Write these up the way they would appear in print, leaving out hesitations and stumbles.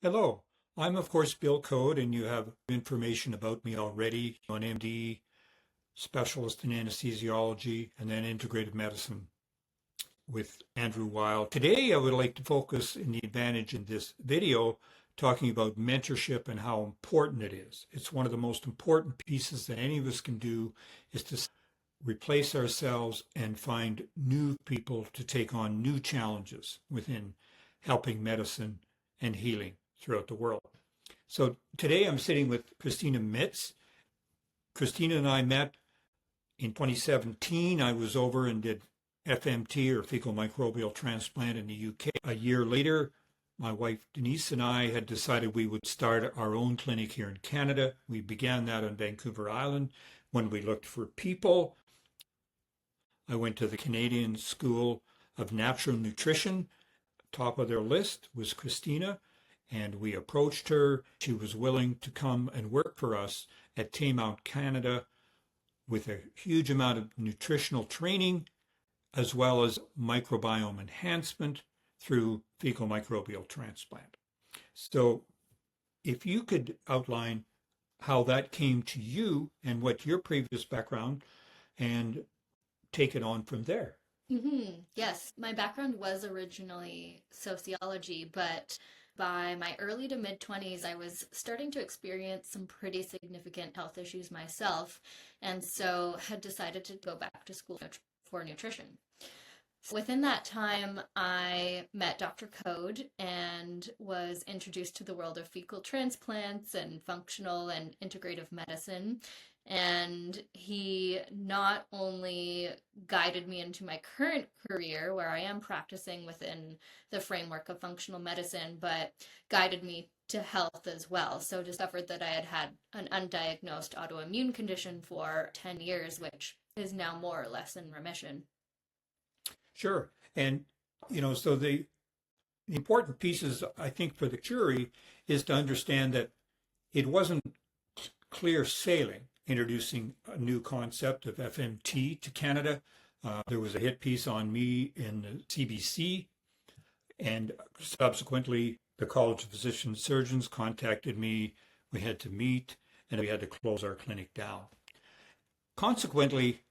Hello, I'm of course Bill Code, and you have information about me already. I'm an MD, specialist in anesthesiology, and then integrative medicine with Andrew Weil. Today, I would like to focus in the advantage in this video talking about mentorship and how important it is. It's one of the most important pieces that any of us can do is to replace ourselves and find new people to take on new challenges within helping medicine and healing throughout the world. So today I'm sitting with Christina Mitz. Christina and I met in 2017. I was over and did FMT, or fecal microbial transplant, in the UK. A year later, my wife Denise and I had decided we would start our own clinic here in Canada. We began that on Vancouver Island. When we looked for people, I went to the Canadian School of Natural Nutrition. Top of their list was Christina, and we approached her. She was willing to come and work for us at Taymount, Canada, with a huge amount of nutritional training as well as microbiome enhancement through fecal microbial transplant. So if you could outline how that came to you and what your previous background, and take it on from there. Yes, my background was originally sociology, but by my early to mid 20s, I was starting to experience some pretty significant health issues myself, and so had decided to go back to school for nutrition. Within that time, I met Dr. Code and was introduced to the world of fecal transplants and functional and integrative medicine. And he not only guided me into my current career, where I am practicing within the framework of functional medicine, but guided me to health as well. So discovered that I had had an undiagnosed autoimmune condition for 10 years, which is now more or less in remission. Sure. And, so the important pieces, I think, for the jury is to understand that it wasn't clear sailing introducing a new concept of FMT to Canada. There was a hit piece on me in the CBC, and subsequently the College of Physician Surgeons contacted me. We had to meet, and we had to close our clinic down. Consequently,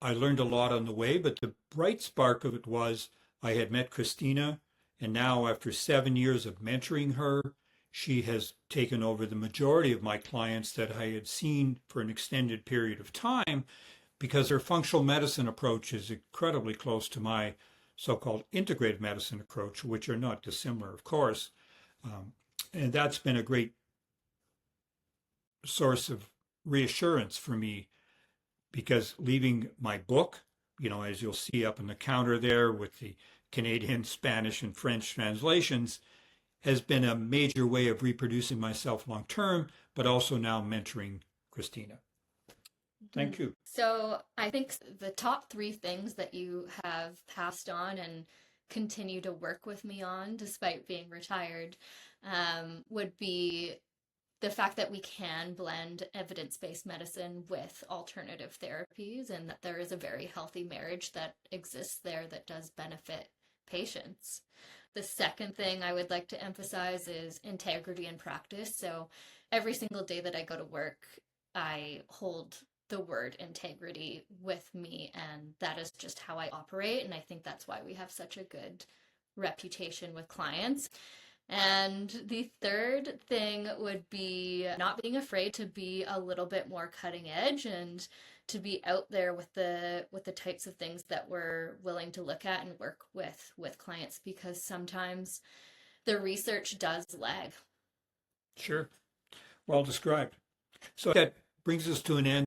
I learned a lot on the way, but the bright spark of it was I had met Christina, and now after 7 years of mentoring her, she has taken over the majority of my clients that I had seen for an extended period of time, because her functional medicine approach is incredibly close to my so-called integrative medicine approach, which are not dissimilar, of course. And that's been a great source of reassurance for me, because leaving my book, as you'll see up on the counter there with the Canadian, Spanish, and French translations, has been a major way of reproducing myself long term, but also now mentoring Christina. Thank you. So I think the top three things that you have passed on and continue to work with me on, despite being retired, would be the fact that we can blend evidence-based medicine with alternative therapies, and that there is a very healthy marriage that exists there that does benefit patients. The second thing I would like to emphasize is integrity in practice. So every single day that I go to work, I hold the word integrity with me, and that is just how I operate. And I think that's why we have such a good reputation with clients. And the third thing would be not being afraid to be a little bit more cutting edge and to be out there with the types of things that we're willing to look at and work with clients, because sometimes the research does lag. Sure. Well described. So that brings us to an end